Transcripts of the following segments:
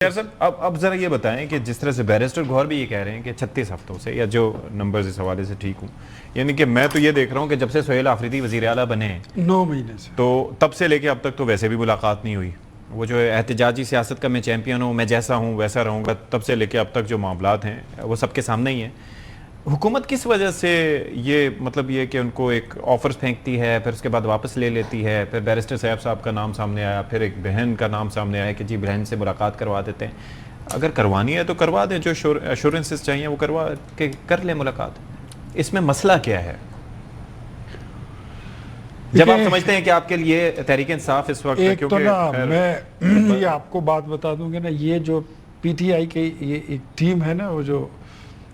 یار صاحب اب ذرا یہ بتائیں کہ جس طرح سے بیرسٹر گوہر بھی یہ کہہ رہے ہیں کہ 36 ہفتوں سے یا جو نمبرز اس حوالے سے ٹھیک ہوں، یعنی کہ میں تو یہ دیکھ رہا ہوں کہ جب سے سہیل آفریدی وزیر اعلیٰ بنے ہیں 9 مہینے سے تو تب سے لے کے اب تک تو ویسے بھی ملاقات نہیں ہوئی. وہ جو احتجاجی سیاست کا میں چیمپئن ہوں، میں جیسا ہوں ویسا رہوں گا، تب سے لے کے اب تک جو معاملات ہیں وہ سب کے سامنے ہی ہیں. حکومت کس وجہ سے یہ مطلب یہ کہ ان کو ایک آفرز پھینکتی ہے پھر اس کے بعد واپس لے لیتی ہے، پھر بیرسٹر صاحب کا نام سامنے آیا، پھر ایک بہن کا نام سامنے آیا کہ جی بہن سے ملاقات کروا دیتے ہیں. اگر کروانی ہے تو کروا دیں، جو ایشورنسز چاہیے وہ کروا کے کر لیں ملاقات. اس میں مسئلہ کیا ہے جب آپ سمجھتے ہیں کہ آپ کے لیے تحریک انصاف اس وقت؟ ایک تو نا میں یہ آپ کو بات بتا دوں گا نا، یہ جو پی ٹی آئی کی یہ ایک ٹیم ہے نا، وہ جو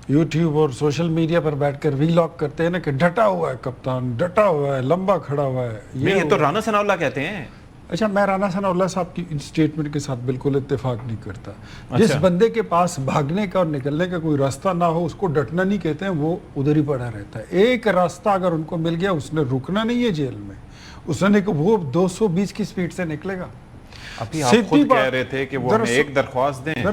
یوٹیوب اور سوشل میڈیا پر بیٹھ کر ویلاگ کرتے ہیں نا کہ ڈٹا ہوا ہے کپتان، ڈٹا ہوا ہے، لمبا کھڑا ہوا ہے. یہ تو رانا ثناء اللہ کہتے ہیں. اچھا، میں رانا ثناء اللہ صاحب کی ان سٹیٹمنٹ کے ساتھ بالکل اتفاق نہیں کرتا. جس بندے کے پاس بھاگنے کا اور نکلنے کا کوئی راستہ نہ ہو اس کو ڈٹنا نہیں کہتے ہیں، وہ ادھر ہی پڑا رہتا ہے. ایک راستہ اگر ان کو مل گیا، اس نے رکنا نہیں ہے جیل میں، اس نے وہ 220 کی سپیڈ سے نکلے گا. ابھی آپ خود کہہ رہے تھے کہ وہ ہمیں ایک درخواست دیں،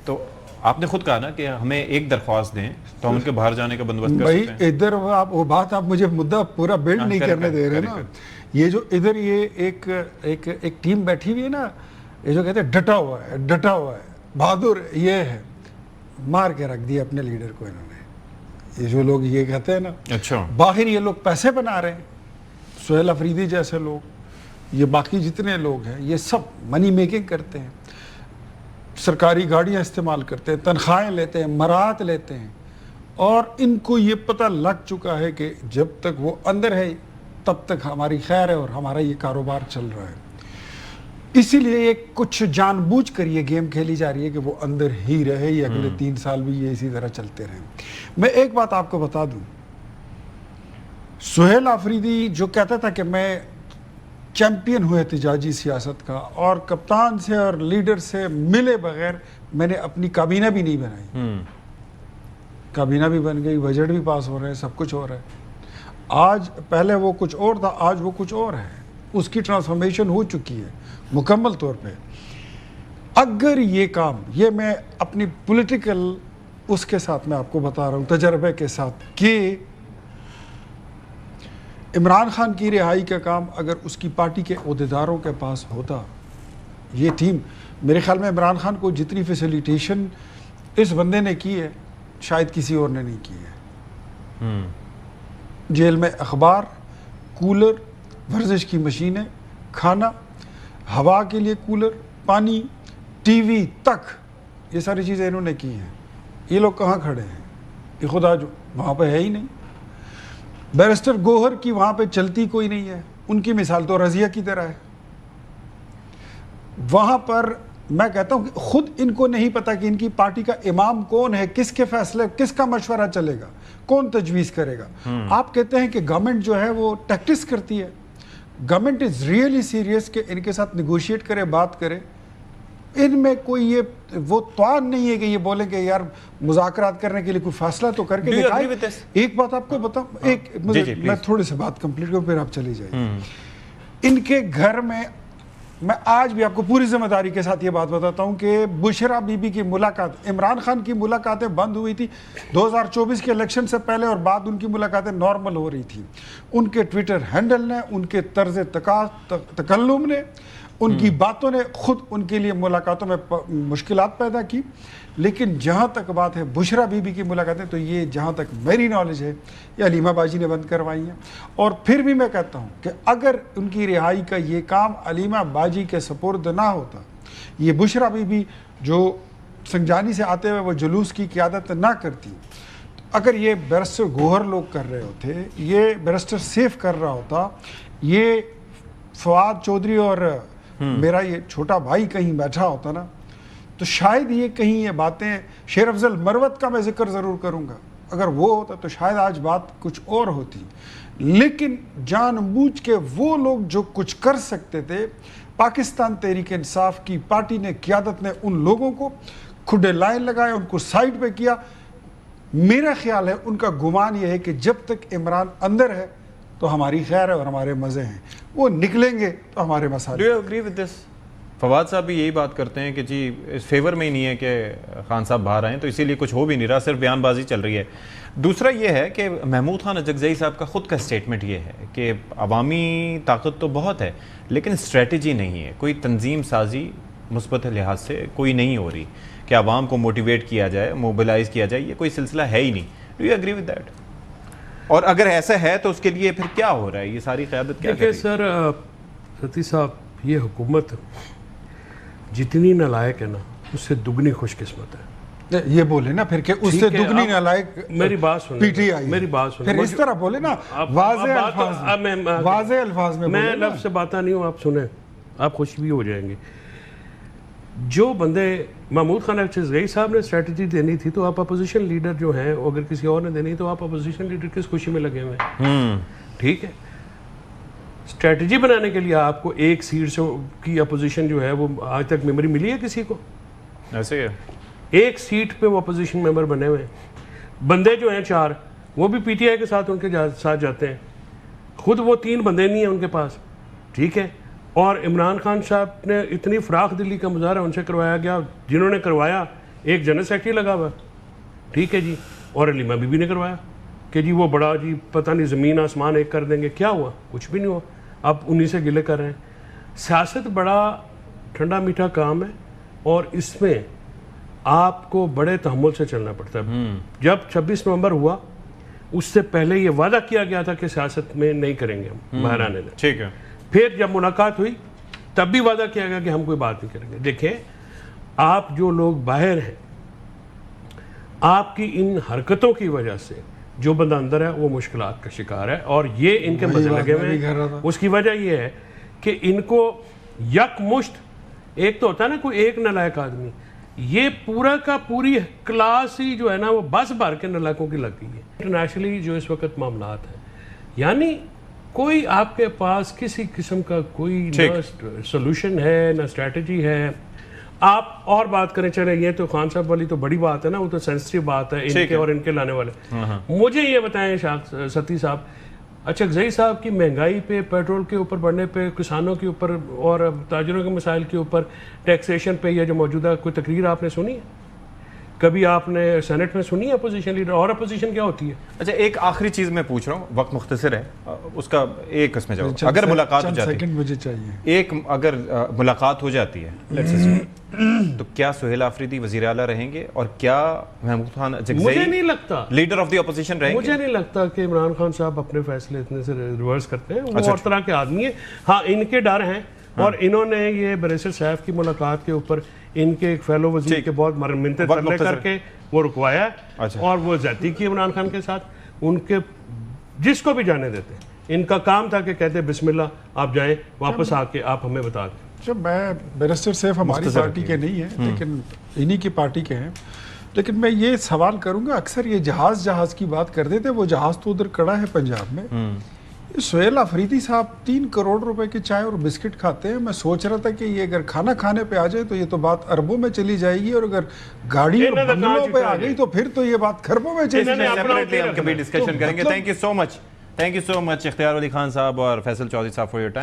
تو آپ نے خود کہا نا کہ ہمیں ایک درخواست دیں تو ہم ان کے باہر جانے کا بندوبست کر سکتے ہیں. بھائی ادھر وہ بات آپ مجھے مدعا پورا بلڈ نہیں کرنے دے رہے نا. یہ جو ادھر یہ ایک ٹیم بیٹھی ہوئی ہے نا، یہ جو کہتے ہیں ڈٹا ہوا ہے، ڈٹا ہوا ہے، بہادر یہ ہے، مار کے رکھ دیا اپنے لیڈر کو انہوں نے. یہ جو لوگ یہ کہتے ہیں نا، اچھا باہر یہ لوگ پیسے بنا رہے ہیں، سہیل آفریدی جیسے لوگ، یہ باقی جتنے لوگ ہیں یہ سب منی میکنگ کرتے ہیں، سرکاری گاڑیاں استعمال کرتے ہیں، تنخواہیں لیتے ہیں، مرات لیتے ہیں، اور ان کو یہ پتہ لگ چکا ہے کہ جب تک وہ اندر ہے تب تک ہماری خیر ہے اور ہمارا یہ کاروبار چل رہا ہے. اسی لیے یہ کچھ جان بوجھ کر یہ گیم کھیلی جا رہی ہے کہ وہ اندر ہی رہے، یہ اگلے 3 سال بھی یہ اسی طرح چلتے رہیں. میں ایک بات آپ کو بتا دوں، سہیل آفریدی جو کہتا تھا کہ میں چیمپئن ہوئے احتجاجی سیاست کا اور کپتان سے اور لیڈر سے ملے بغیر میں نے اپنی کابینہ بھی نہیں بنائی. کابینہ بھی بن گئی، بجٹ بھی پاس ہو رہے ہیں، سب کچھ ہو رہا ہے. آج پہلے وہ کچھ اور تھا، آج وہ کچھ اور ہے. اس کی ٹرانسفارمیشن ہو چکی ہے مکمل طور پہ. اگر یہ کام، یہ میں اپنی پولیٹیکل اس کے ساتھ میں آپ کو بتا رہا ہوں تجربے کے ساتھ، کہ عمران خان کی رہائی کا کام اگر اس کی پارٹی کے عہدیداروں کے پاس ہوتا، یہ ٹیم، میرے خیال میں عمران خان کو جتنی فیسیلیٹیشن اس بندے نے کی ہے شاید کسی اور نے نہیں کی ہے. جیل میں اخبار، کولر، ورزش کی مشینیں، کھانا، ہوا کے لیے کولر، پانی، ٹی وی تک، یہ ساری چیزیں انہوں نے کی ہیں. یہ لوگ کہاں کھڑے ہیں؟ یہ خدا جو وہاں پہ ہے ہی نہیں. بیرسٹر گوہر کی وہاں پہ چلتی کوئی نہیں ہے. ان کی مثال تو رضیہ کی طرح ہے. وہاں پر میں کہتا ہوں کہ خود ان کو نہیں پتا کہ ان کی پارٹی کا امام کون ہے، کس کے فیصلے، کس کا مشورہ چلے گا، کون تجویز کرے گا. آپ کہتے ہیں کہ گورنمنٹ جو ہے وہ ٹیکٹس کرتی ہے. گورنمنٹ از ریئلی سیریس کہ ان کے ساتھ نیگوشیٹ کرے، بات کرے. ان میں کوئی یہ وہ توان نہیں ہے کہ یہ بولیں کہ یار مذاکرات کرنے کے لیے کوئی فیصلہ تو کر کے دکھائے. ایک بات آپ کو بتاؤں، میں تھوڑی سی بات کمپلیٹ کروں پھر آپ چلی جائیں. ان کے گھر میں آج بھی آپ کو پوری ذمہ داری کے ساتھ یہ بات بتاتا ہوں کہ بشرا بی بی کی ملاقات، عمران خان کی ملاقاتیں بند ہوئی تھی 2024 کے الیکشن سے پہلے، اور بعد ان کی ملاقاتیں نارمل ہو رہی تھی. ان کے ٹویٹر ہینڈل نے، ان کے طرز تکلم نے، ان کی باتوں نے خود ان کے لیے ملاقاتوں میں مشکلات پیدا کی. لیکن جہاں تک بات ہے بشرا بی بی کی ملاقاتیں، تو یہ جہاں تک میری نالج ہے یہ علیمہ باجی نے بند کروائی ہیں. اور پھر بھی میں کہتا ہوں کہ اگر ان کی رہائی کا یہ کام علیمہ باجی کے سپرد نہ ہوتا، یہ بشرا بی بی جو سنجانی سے آتے ہوئے وہ جلوس کی قیادت نہ کرتی، اگر یہ بیرسٹر گوہر لوگ کر رہے ہوتے، یہ بیرسٹر سیف کر رہا ہوتا، یہ فواد چودھری اور میرا یہ چھوٹا بھائی کہیں بیٹھا ہوتا نا، تو شاید یہ کہیں یہ باتیں، شیر افضل مروت کا میں ذکر ضرور کروں گا، اگر وہ ہوتا تو شاید آج بات کچھ اور ہوتی. لیکن جان بوجھ کے وہ لوگ جو کچھ کر سکتے تھے، پاکستان تحریک انصاف کی پارٹی نے، قیادت نے ان لوگوں کو کھڈے لائن لگائے، ان کو سائڈ پہ کیا. میرا خیال ہے ان کا گمان یہ ہے کہ جب تک عمران اندر ہے تو ہماری خیر ہے اور ہمارے مزے ہیں، وہ نکلیں گے تو ہمارے مسائل. Do you agree with this? Fawad صاحب بھی یہی بات کرتے ہیں کہ جی اس فیور میں ہی نہیں ہے کہ خان صاحب باہر آئیں، تو اسی لیے کچھ ہو بھی نہیں رہا، صرف بیان بازی چل رہی ہے. دوسرا یہ ہے کہ محمود خان اجگزئی صاحب کا خود کا سٹیٹمنٹ یہ ہے کہ عوامی طاقت تو بہت ہے لیکن اسٹریٹجی نہیں ہے، کوئی تنظیم سازی مثبت لحاظ سے کوئی نہیں ہو رہی کہ عوام کو موٹیویٹ کیا جائے، موبلائز کیا جائے، یہ کوئی سلسلہ ہے ہی نہیں. Do you agree with that? اور اگر ایسا ہے تو اس کے لیے پھر کیا ہو رہا ہے، یہ ساری قیادت کیا کر رہی ہے؟ سر ستی صاحب، یہ حکومت جتنی نالائق ہے نا اس سے دگنی خوش قسمت ہے. یہ بولے نا پھر کہ اس سے دگنی نالائق میری بات سنیں، پی ٹی آئی، میری بات سنیں، پھر اس طرح بولے نا واضح الفاظ میں. میں لفظ سے بات نہیں ہوں، آپ سنیں، آپ خوش بھی ہو جائیں گے. جو بندے محمود خان اجگزئی صاحب نے اسٹریٹجی دینی تھی تو آپ اپوزیشن لیڈر جو ہیں، اگر کسی اور نے دینی تو آپ اپوزیشن لیڈر کس خوشی میں لگے ہوئے ہیں؟ ٹھیک ہے، اسٹریٹجی بنانے کے لیے آپ کو ایک سیٹ سے کی اپوزیشن جو ہے وہ آج تک میموری ملی ہے کسی کو؟ ایسے ہے، ایک سیٹ پہ وہ اپوزیشن ممبر بنے ہوئے ہیں. بندے جو ہیں 4 وہ بھی پی ٹی آئی کے ساتھ ان کے ساتھ جاتے ہیں. خود وہ 3 بندے نہیں ہیں ان کے پاس. ٹھیک ہے، اور عمران خان صاحب نے اتنی فراخ دلی کا مظاہرہ ان سے کروایا گیا، جنہوں نے کروایا ایک جنرل سیکرٹری لگا ہوا. ٹھیک ہے جی، اور علیمہ بی بی نے کروایا کہ جی وہ بڑا جی پتہ نہیں زمین آسمان ایک کر دیں گے. کیا ہوا؟ کچھ بھی نہیں ہوا. آپ انہی سے گلے کر رہے ہیں. سیاست بڑا ٹھنڈا میٹھا کام ہے اور اس میں آپ کو بڑے تحمل سے چلنا پڑتا ہے. جب 26 نومبر ہوا اس سے پہلے یہ وعدہ کیا گیا تھا کہ سیاست میں نہیں کریں گے ہم، باہر آنے دیں. ٹھیک ہے، پھر جب ملاقات ہوئی تب بھی وعدہ کیا گیا کہ ہم کوئی بات نہیں کریں گے. دیکھیں، آپ جو لوگ باہر ہیں، آپ کی ان حرکتوں کی وجہ سے جو بندہ اندر ہے وہ مشکلات کا شکار ہے، اور یہ ان کے مزے لگے ہوئے ہیں. اس کی وجہ یہ ہے کہ ان کو یک مشت، ایک تو ہوتا ہے نا کوئی ایک نالائق آدمی، یہ پورا کا پوری کلاس ہی جو ہے نا وہ بس بھر کے نالائقوں کی لگ گئی ہے. انٹرنیشنلی جو اس وقت معاملات ہیں، یعنی کوئی آپ کے پاس کسی قسم کا کوئی نہ سولوشن ہے نہ اسٹریٹجی ہے. آپ اور بات کریں، چلے یہ تو خان صاحب والی تو بڑی بات ہے نا، وہ تو سینسٹیو بات ہے ان کے اور ان کے لانے والے. مجھے یہ بتائیں ستی صاحب، اجگزئی صاحب کی مہنگائی پہ، پیٹرول کے اوپر بڑھنے پہ، کسانوں کے اوپر اور تاجروں کے مسائل کے اوپر، ٹیکسیشن پہ، یہ جو موجودہ کوئی تقریر آپ نے سنی ہے؟ کبھی آپ نے سینٹ میں سنی ہے اپوزیشن لیڈر؟ اور اپوزیشن کیا ہوتی ہے؟ اچھا ایک آخری چیز میں پوچھ رہا ہوں، وقت مختصر ہے، اس کا ایک اس میں جواب. اگر ملاقات ہو جاتی ہے، مجھے چاہیے ایک اگر ملاقات ہو جاتی ہے تو کیا سہیل آفریدی وزیر اعلیٰ رہیں گے اور کیا محمود خان مجھے اجگزئی نہیں لگتا، لیڈر آف دی اپوزیشن رہیں گے؟ مجھے نہیں لگتا کہ عمران خان صاحب اپنے فیصلے اتنے سے ریورس کرتے ہیں. وہ اور طرح کے آدمی ہیں. ہاں، ان کے ڈر ہیں، اور انہوں نے یہ بیرسٹر صاحب کی ملاقات کے اوپر ان کے ایک فیلو وزیر کے بہت منتیں ترلے کر کے وہ رکوایا ہے، اور وہ زیادتی کی عمران خان کے ساتھ. ان کے جس کو بھی جانے دیتے ہیں، ان کا کام تھا کہ کہتے بسم اللہ آپ جائیں، واپس آ کے آپ ہمیں بتا دیں. جب میں بیرسٹر صاحب ہماری پارٹی کے نہیں ہیں لیکن انہی کی پارٹی کے ہیں، لیکن میں یہ سوال کروں گا، اکثر یہ جہاز کی بات کر دیتے، وہ جہاز تو ادھر کڑا ہے پنجاب میں. سہیل آفریدی صاحب 3 کروڑ روپے کی چائے اور بسکٹ کھاتے ہیں. میں سوچ رہا تھا کہ یہ اگر کھانا کھانے پہ آ جائے تو یہ تو بات اربوں میں چلی جائے گی، اور اگر گاڑی اور بنگلوں پہ آ گئی تو پھر تو یہ بات کھربوں میں چلی جائے گی. سیپریٹلی ہم کبھی ڈسکشن کریں گے. تھینک یو سو مچ اختیار علی خان صاحب اور فیصل چودھری صاحب فار یور ٹائم.